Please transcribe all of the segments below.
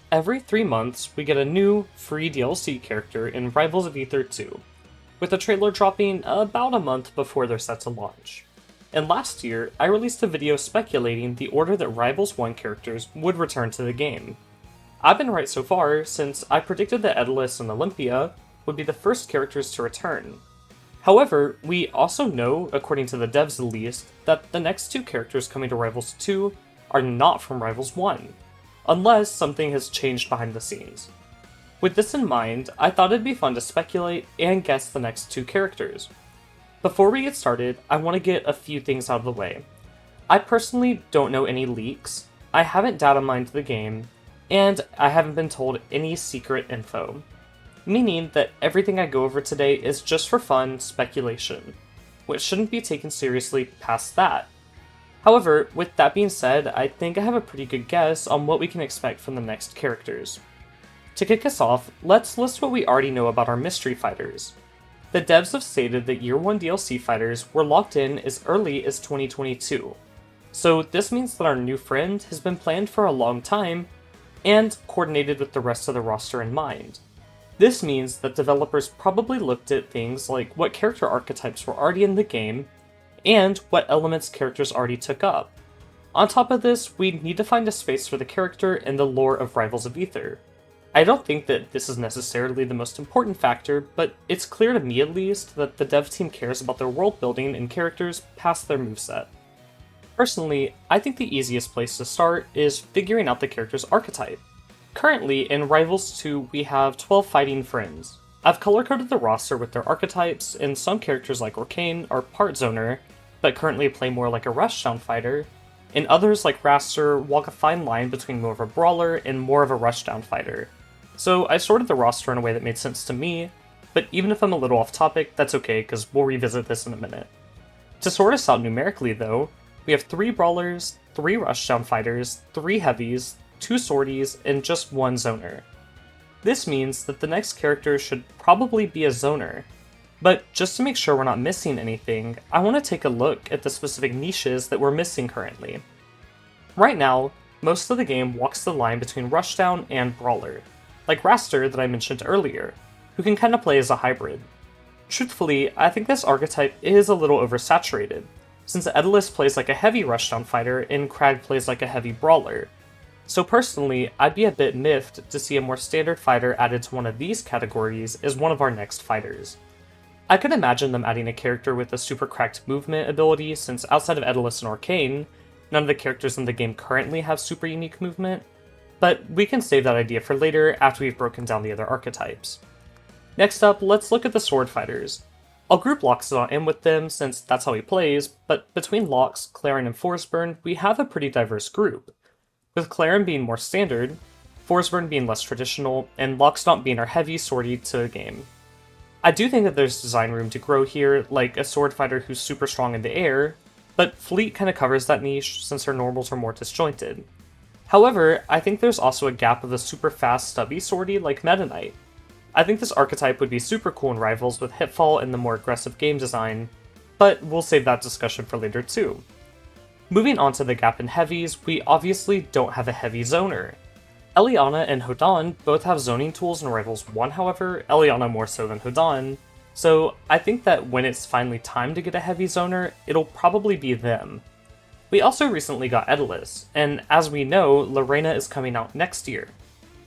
Every 3 months, we get a new, free DLC character in Rivals of Aether 2, with the trailer dropping about a month before they're set to launch. And last year, I released a video speculating the order that Rivals 1 characters would return to the game. I've been right so far, since I predicted that Daedalus and Olympia would be the first characters to return. However, we also know, according to the devs at least, that the next two characters coming to Rivals 2 are not from Rivals 1, unless something has changed behind the scenes. With this in mind, I thought it'd be fun to speculate and guess the next two characters. Before we get started, I want to get a few things out of the way. I personally don't know any leaks, I haven't data mined the game, and I haven't been told any secret info. Meaning that everything I go over today is just for fun speculation, which shouldn't be taken seriously past that. However, with that being said, I think I have a pretty good guess on what we can expect from the next characters. To kick us off, let's list what we already know about our mystery fighters. The devs have stated that Year 1 DLC fighters were locked in as early as 2022, so this means that our new friend has been planned for a long time and coordinated with the rest of the roster in mind. This means that developers probably looked at things like what character archetypes were already in the game, and what elements characters already took up. On top of this, we need to find a space for the character in the lore of Rivals of Aether. I don't think that this is necessarily the most important factor, but it's clear to me at least that the dev team cares about their world building and characters past their moveset. Personally, I think the easiest place to start is figuring out the character's archetype. Currently, in Rivals 2, we have 12 fighting friends. I've color-coded the roster with their archetypes, and some characters like Orcane are part zoner, but currently play more like a rushdown fighter, and others like Raster walk a fine line between more of a brawler and more of a rushdown fighter. So I sorted the roster in a way that made sense to me, but even if I'm a little off topic, that's okay, because we'll revisit this in a minute. To sort us out numerically though, we have 3 brawlers, 3 rushdown fighters, 3 heavies, 2 sorties, and just 1 zoner. This means that the next character should probably be a zoner. But just to make sure we're not missing anything, I want to take a look at the specific niches that we're missing currently. Right now, most of the game walks the line between rushdown and brawler, like Raster that I mentioned earlier, who can kinda play as a hybrid. Truthfully, I think this archetype is a little oversaturated, since Daedalus plays like a heavy rushdown fighter and Crag plays like a heavy brawler. So personally, I'd be a bit miffed to see a more standard fighter added to one of these categories as one of our next fighters. I could imagine them adding a character with a super cracked movement ability, since outside of Daedalus and Orcane, none of the characters in the game currently have super unique movement, but we can save that idea for later after we've broken down the other archetypes. Next up, let's look at the sword fighters. I'll group Loxodon in with them since that's how he plays, but between Lox, Claren, and Forsburn, we have a pretty diverse group, with Claren being more standard, Forsburn being less traditional, and Loxodon being our heavy swordy to the game. I do think that there's design room to grow here, like a sword fighter who's super strong in the air, but Fleet kinda covers that niche since her normals are more disjointed. However, I think there's also a gap of a super fast stubby swordy like Meta Knight. I think this archetype would be super cool in Rivals with Hitfall and the more aggressive game design, but we'll save that discussion for later too. Moving on to the gap in heavies, we obviously don't have a heavy zoner. Eliana and Hodan both have zoning tools in Rivals 1, however, Eliana more so than Hodan, so I think that when it's finally time to get a heavy zoner, it'll probably be them. We also recently got Daedalus, and as we know, Lorena is coming out next year,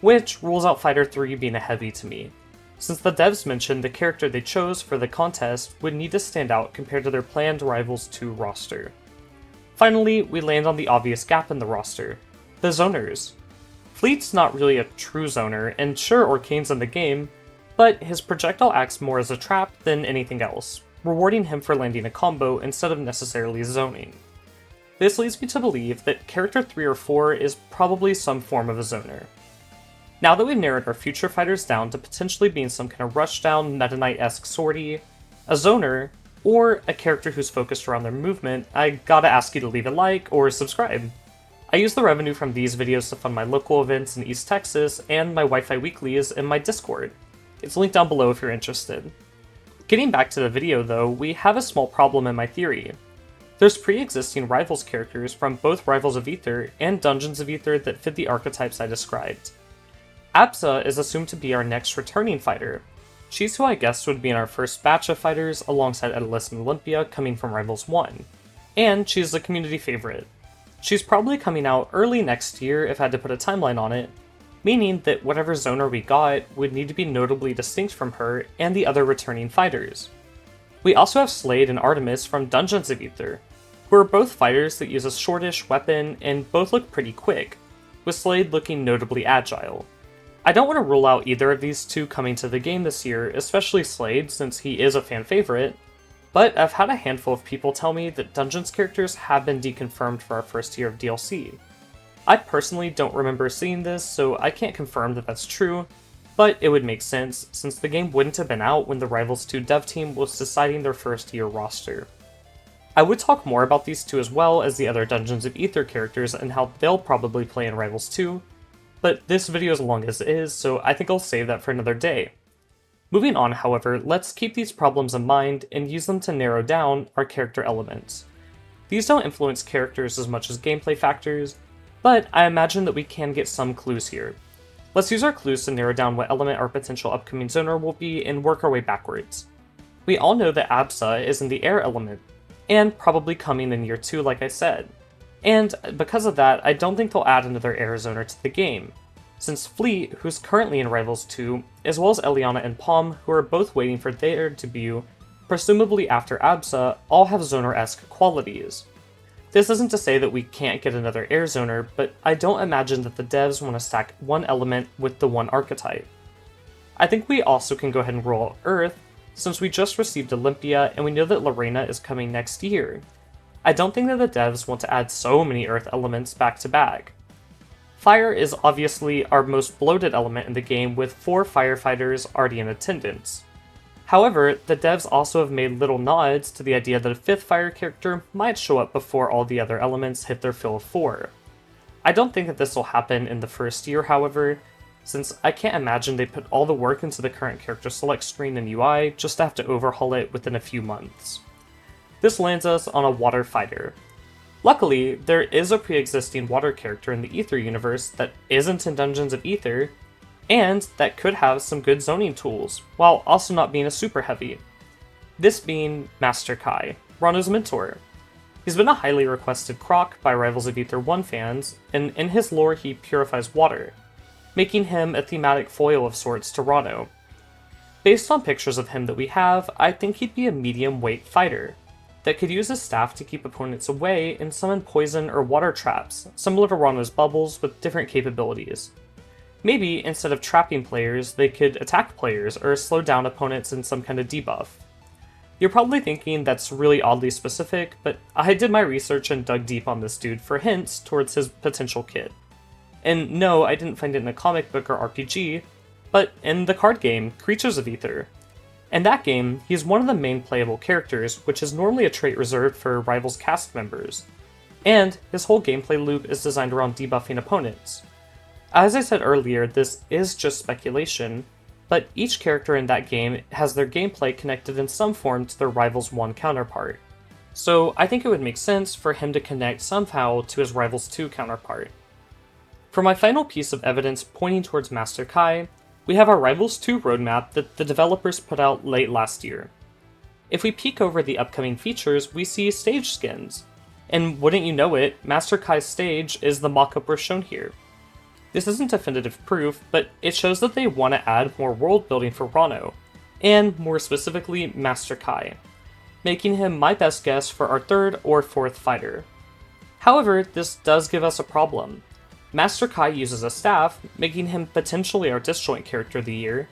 which rules out Fighter 3 being a heavy to me, since the devs mentioned the character they chose for the contest would need to stand out compared to their planned Rivals 2 roster. Finally, we land on the obvious gap in the roster, the zoners. Fleet's not really a true zoner, and sure Orcane's in the game, but his projectile acts more as a trap than anything else, rewarding him for landing a combo instead of necessarily zoning. This leads me to believe that character 3 or 4 is probably some form of a zoner. Now that we've narrowed our future fighters down to potentially being some kind of rushdown Meta Knight-esque sortie, a zoner, or a character who's focused around their movement, I gotta ask you to leave a like or subscribe. I use the revenue from these videos to fund my local events in East Texas and my Wi-Fi weeklies in my Discord. It's linked down below if you're interested. Getting back to the video though, we have a small problem in my theory. There's pre-existing Rivals characters from both Rivals of Aether and Dungeons of Aether that fit the archetypes I described. Absa is assumed to be our next returning fighter. She's who I guessed would be in our first batch of fighters alongside Edalus and Olympia coming from Rivals 1. And she's a community favorite. She's probably coming out early next year if I had to put a timeline on it, meaning that whatever zoner we got would need to be notably distinct from her and the other returning fighters. We also have Slade and Artemis from Dungeons of Aether, who are both fighters that use a shortish weapon and both look pretty quick, with Slade looking notably agile. I don't want to rule out either of these two coming to the game this year, especially Slade since he is a fan favorite, but I've had a handful of people tell me that Dungeons characters have been deconfirmed for our first year of DLC. I personally don't remember seeing this, so I can't confirm that that's true, but it would make sense since the game wouldn't have been out when the Rivals 2 dev team was deciding their first year roster. I would talk more about these two as well as the other Dungeons of Aether characters and how they'll probably play in Rivals 2, but this video is long as it is, so I think I'll save that for another day. Moving on, however, let's keep these problems in mind and use them to narrow down our character elements. These don't influence characters as much as gameplay factors, but I imagine that we can get some clues here. Let's use our clues to narrow down what element our potential upcoming zoner will be and work our way backwards. We all know that Absa is in the air element, and probably coming in year 2 like I said. And because of that, I don't think they'll add another air zoner to the game, since Fleet, who's currently in Rivals 2, as well as Eliana and Palm, who are both waiting for their debut, presumably after Absa, all have zoner-esque qualities. This isn't to say that we can't get another air zoner, but I don't imagine that the devs want to stack one element with the one archetype. I think we also can go ahead and roll out Earth, since we just received Olympia and we know that Lorena is coming next year. I don't think that the devs want to add so many Earth elements back to back. Fire is obviously our most bloated element in the game with 4 firefighters already in attendance. However, the devs also have made little nods to the idea that a 5th fire character might show up before all the other elements hit their fill of 4. I don't think that this will happen in the first year, however, since I can't imagine they put all the work into the current character select screen and UI just to have to overhaul it within a few months. This lands us on a water fighter. Luckily, there is a pre-existing water character in the Aether universe that isn't in Dungeons of Aether, and that could have some good zoning tools, while also not being a super heavy. This being Master Kai, Rano's mentor. He's been a highly requested croc by Rivals of Aether 1 fans, and in his lore he purifies water, making him a thematic foil of sorts to Rano. Based on pictures of him that we have, I think he'd be a medium weight fighter that could use his staff to keep opponents away and summon poison or water traps, similar to Rano's bubbles with different capabilities. Maybe, instead of trapping players, they could attack players or slow down opponents in some kind of debuff. You're probably thinking that's really oddly specific, but I did my research and dug deep on this dude for hints towards his potential kit. And no, I didn't find it in a comic book or RPG, but in the card game, Creatures of Aether. In that game, he's one of the main playable characters, which is normally a trait reserved for Rivals cast members, and his whole gameplay loop is designed around debuffing opponents. As I said earlier, this is just speculation, but each character in that game has their gameplay connected in some form to their Rivals 1 counterpart, so I think it would make sense for him to connect somehow to his Rivals 2 counterpart. For my final piece of evidence pointing towards Master Kai, we have our Rivals 2 roadmap that the developers put out late last year. If we peek over the upcoming features, we see stage skins, and wouldn't you know it, Master Kai's stage is the mock-up we're shown here. This isn't definitive proof, but it shows that they want to add more world building for Rano, and more specifically Master Kai, making him my best guess for our 3rd or 4th fighter. However, this does give us a problem. Master Kai uses a staff, making him potentially our disjoint character of the year,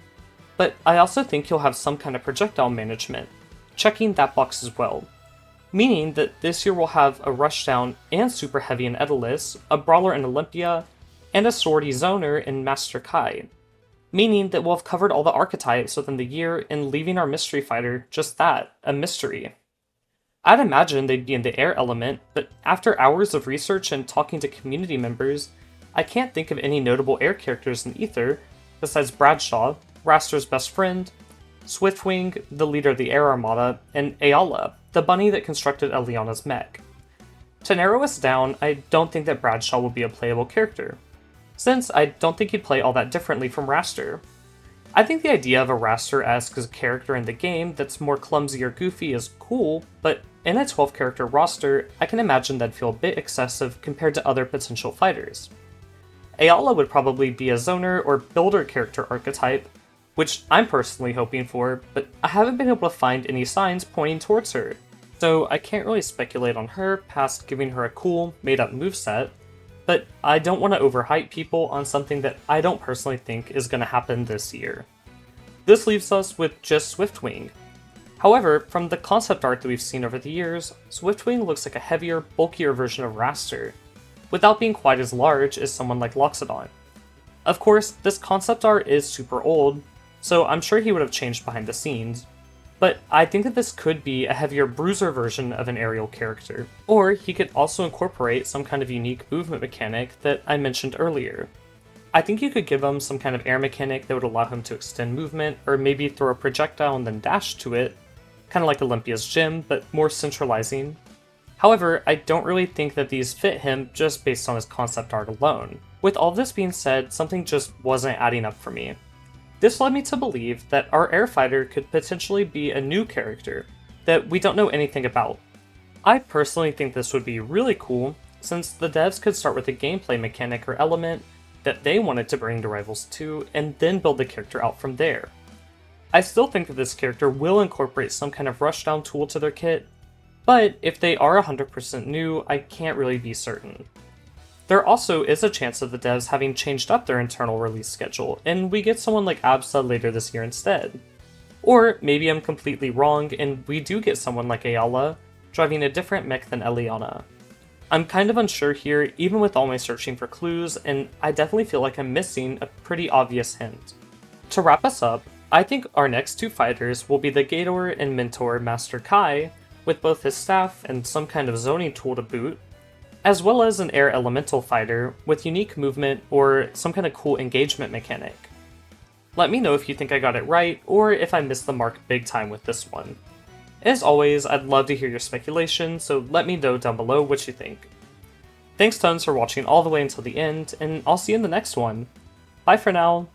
but I also think he'll have some kind of projectile management, checking that box as well. Meaning that this year we'll have a Rushdown and Super Heavy in Edalus, a Brawler in Olympia, and a Swordy Zoner in Master Kai. Meaning that we'll have covered all the archetypes within the year and leaving our mystery fighter just that, a mystery. I'd imagine they'd be in the air element, but after hours of research and talking to community members, I can't think of any notable air characters in Aether, besides Bradshaw, Raster's best friend, Swiftwing, the leader of the Air Armada, and Ayala, the bunny that constructed Eliana's mech. To narrow us down, I don't think that Bradshaw will be a playable character. since I don't think he'd play all that differently from Raster. I think the idea of a Raster-esque character in the game that's more clumsy or goofy is cool, but in a 12-character roster, I can imagine that'd feel a bit excessive compared to other potential fighters. Ayala would probably be a zoner or builder character archetype, which I'm personally hoping for, but I haven't been able to find any signs pointing towards her, so I can't really speculate on her past giving her a cool, made-up moveset, but I don't want to overhype people on something that I don't personally think is going to happen this year. This leaves us with just Swiftwing. However, from the concept art that we've seen over the years, Swiftwing looks like a heavier, bulkier version of Raster, without being quite as large as someone like Loxodon. Of course, this concept art is super old, so I'm sure he would have changed behind the scenes, but I think that this could be a heavier bruiser version of an aerial character. Or he could also incorporate some kind of unique movement mechanic that I mentioned earlier. I think you could give him some kind of air mechanic that would allow him to extend movement, or maybe throw a projectile and then dash to it, kind of like Olympia's gym, but more centralizing. However, I don't really think that these fit him just based on his concept art alone. With all this being said, something just wasn't adding up for me. This led me to believe that our air fighter could potentially be a new character that we don't know anything about. I personally think this would be really cool, since the devs could start with a gameplay mechanic or element that they wanted to bring to Rivals 2 and then build the character out from there. I still think that this character will incorporate some kind of rushdown tool to their kit, but if they are 100% new, I can't really be certain. There also is a chance of the devs having changed up their internal release schedule, and we get someone like Absa later this year instead. Or maybe I'm completely wrong, and we do get someone like Ayala, driving a different mech than Eliana. I'm kind of unsure here, even with all my searching for clues, and I definitely feel like I'm missing a pretty obvious hint. To wrap us up, I think our next two fighters will be the Gator and Mentor Master Kai, with both his staff and some kind of zoning tool to boot, as well as an air elemental fighter with unique movement or some kind of cool engagement mechanic. Let me know if you think I got it right, or if I missed the mark big time with this one. As always, I'd love to hear your speculation, so let me know down below what you think. Thanks tons for watching all the way until the end, and I'll see you in the next one. Bye for now.